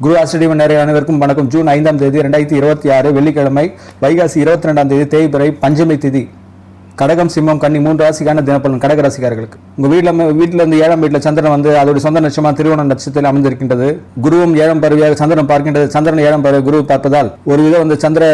குரு ஆசிரியர் நிறைய அனைவருக்கும் வணக்கம். ஜூன் 5ஆம் தேதி 2026 வெள்ளிக்கிழமை, வைகாசி 22ஆம் தேதி தேய்பிறை, பஞ்சமி திதி. கடகம், சிம்மம், கன்னி 3 ராசிக்கான தினப்பலன் கடக ராசிக்காரர்களுக்கு. உங்க வீட்டில் இருந்து 7ஆம் வீட்டில் சந்திரன் வந்து அதோட சொந்த நட்சத்திரமா திருவோண நட்சத்திரத்தில் அமைந்திருக்கின்றது. குருவும் 7ஆம் பருவியாக சந்திரன் பார்க்கின்றது. சந்திரன் 7ஆம் பருவ குரு பார்ப்பதால் ஒரு விதம் வந்து சந்திர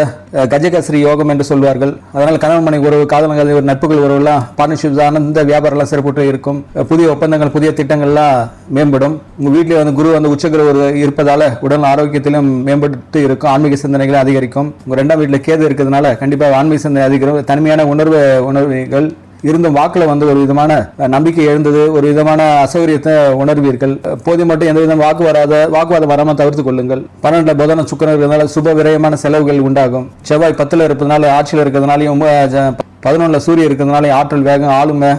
கஜகஸ்ரீ யோகம் என்று சொல்வார்கள். அதனால் கணவன் மனைவி உறவு, காதலங்கள், ஒரு நட்புகள் உறவுலாம், பார்ட்னர்ஷிப்ஸ், ஆனந்த வியாபாரம்லாம் சிறப்புற்று இருக்கும். புதிய ஒப்பந்தங்கள், புதிய திட்டங்கள்லாம் மேம்படும். உங்க வீட்டிலே வந்து குரு வந்து உச்சகுரு இருப்பதால உடல் ஆரோக்கியத்திலும் மேம்பட்டு இருக்கும். ஆன்மீக சிந்தனைகளும் அதிகரிக்கும். உங்க 2ஆம் வீட்டில் கேது இருக்கிறதுனால கண்டிப்பாக ஆன்மீக சிந்தனை அதிகரிக்கும். தனிமையான உணர்வுகள் இருந்தும் வாக்குல வந்து ஒரு விதமான நம்பிக்கை எழுந்தது, ஒரு விதமான அசௌகரியத்தை உணர்வீர்கள். போது மட்டும் எந்த விதம் வாக்குவாதம் வராமல் தவிர்த்து கொள்ளுங்கள். 12 புதன சுக்கிரன் இருக்கிறதுனால சுப விரயமான செலவுகள் உண்டாகும். செவ்வாய் 10ல் இருப்பதனால, ஆட்சியில் இருக்கிறதுனாலையும் 11ல் சூரியன் இருக்கிறதுனால ஆற்றல், வேகம், ஆளுமை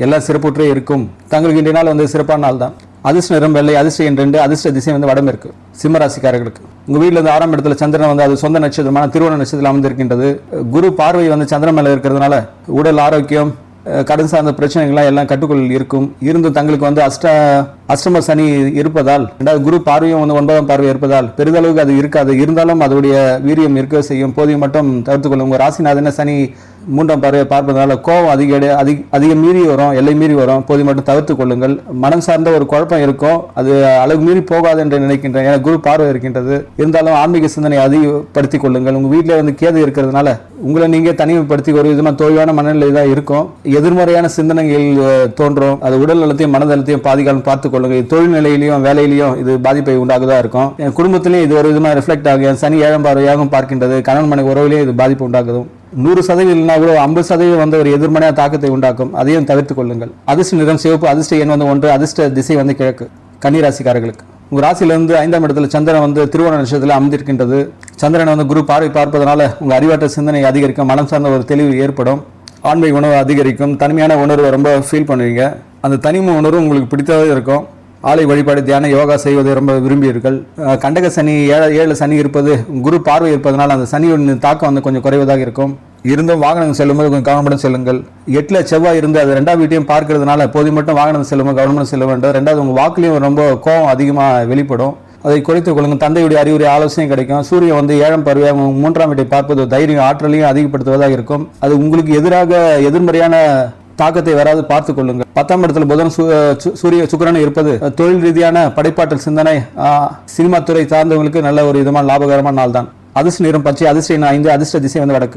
எல்லாம் சிறப்புற்றே இருக்கும். தங்களுக்கு இன்றைய நாள் வந்து சிறப்பான நாள் தான். அதிர்ஷ்ட நிறம் வெள்ளை, அதிர்ஷ்ட எண் 2, அதிர்ஷ்ட திசை வந்து வடமேற்கு. சிம்மராசிக்காரர்களுக்கு உங்க வீட்டில் வந்து 6ஆம் இடத்துல சந்திரன் வந்து அது சொந்த நட்சத்திரமான திருவோண நட்சத்திரத்தில் அமர்ந்திருக்கின்றது. குரு பார்வை வந்து சந்திரன் மேல இருக்கிறதுனால உடல் ஆரோக்கியம், கடன் சார்ந்த பிரச்சனைகள்லாம் எல்லாம் கட்டுக்குள் இருக்கும். இருந்தும் தங்களுக்கு வந்து அஷ்டம சனி இருப்பதால், குரு பார்வையும் வந்து 9ஆம் பார்வை இருப்பதால் பெரிதளவுக்கு அது இருக்காது. இருந்தாலும் அதோடைய வீரியம் இருக்க செய்யும். போதையும் மட்டும் தவிர்த்து கொள்ளும். உங்க ராசிநாதன சனி 3ஆம் பார்வையை பார்ப்பதனால கோபம் அதிக மீறி வரும், எல்லை மீறி வரும். போதை மட்டும் தவிர்த்து கொள்ளுங்கள். மனம் சார்ந்த ஒரு குழப்பம் இருக்கும், அது அளவு மீறி போகாது என்று நினைக்கின்றேன். ஏன்னா குரு பார்வை இருக்கின்றது. இருந்தாலும் ஆன்மீக சிந்தனை அதிகப்படுத்திக் கொள்ளுங்கள். உங்க வீட்டில் வந்து கேது இருக்கிறதுனால உங்களை நீங்க தனிமைப்படுத்தி ஒரு விதமான தோய்வான மனநிலை தான் இருக்கும். எதிர்மறையான சிந்தனைகள் தோன்றும். அது உடல் நலத்தையும் மனதளத்தையும் பாதிக்காமல் பார்த்துக் கொள்ளுங்கள். தொழில் நிலையிலையும் வேலையிலையும் இது பாதிப்பை உண்டாகுதா இருக்கும். என் குடும்பத்திலையும் இது ஒரு விதமாக ரிஃப்ளெக்ட் ஆகும். சனி 7ஆம் பார்வையாகவும் பார்க்கின்றது. கணவன் மனைவி உறவிலையும் இது பாதிப்பு உண்டாகுதும். 100% இல்லைனா கூட 50% வந்து ஒரு எதிர்மறையான தாக்கத்தை உண்டாக்கும். அதையும் தவிர்த்துக் கொள்ளுங்கள். அதிர்ஷ்ட நிறம் சிவப்பு, அதிர்ஷ்ட எண் வந்து 1, அதிர்ஷ்ட திசை வந்து கிழக்கு. கன்னிராசிக்காரர்களுக்கு உங்க ராசியிலிருந்து 5ஆம் இடத்துல சந்திரன் வந்து திருவோண நட்சத்திரத்தில் அமர்ந்திருக்கின்றது. சந்திரன் வந்து குரு பார்வை பார்ப்பதனால உங்க அறிவாற்றல் சிந்தனை அதிகரிக்கும். மனம் சார்ந்த ஒரு தெளிவு ஏற்படும். ஆன்மீக உணர்வு அதிகரிக்கும். தனிமையான உணர்வை ரொம்ப ஃபீல் பண்ணுவீங்க. அந்த தனிமை உணர்வு உங்களுக்கு பிடித்ததாக இருக்கும். ஆலை வழிபாடு, தியான, யோகா செய்வதை ரொம்ப விரும்பியீர்கள். கண்டக சனி 7 சனி இருப்பது, குரு பார்வை இருப்பதனால் அந்த சனியின் தாக்கம் வந்து கொஞ்சம் குறைவதாக இருக்கும். இருந்தும் வாகனம் செல்லும்போது கொஞ்சம் கவனமுடன் செல்லுங்கள். 8ல் செவ்வாய் இருந்து அது 2ஆம் வீட்டையும் பார்க்கறதுனால போது மட்டும் வாகனம் செல்லும்போது கவனமுடன் செல்ல வேண்டும். 2வது உங்கள் வாக்குலையும் ரொம்ப கோபம் அதிகமாக வெளிப்படும். அதை குறைத்துக் கொள்ளுங்கள். தந்தையுடைய அறிவுரை, ஆலோசனை கிடைக்கும். சூரியன் வந்து 7ஆம் பருவம் 3ஆம் வீட்டை பார்ப்பது தைரியம், ஆற்றலையும் அதிகப்படுத்துவதாக இருக்கும். அது உங்களுக்கு எதிர்மறையான தாக்கத்தை வராது பார்த்துக் கொள்ளுங்கள். 10ஆம் இடத்துல புதன், சூரிய, சுக்கிரன் இருப்பது தொழில் ரீதியான படைப்பாற்றல் சிந்தனை, சினிமா துறை சார்ந்தவங்களுக்கு நல்ல ஒரு விதமான லாபகரமான நாள் தான். அதிர்ஷ்ட நிறம் பச்சை, அதிர்ஷ்ட எண் 5, அதிர்ஷ்ட திசை வந்து வடக்கு.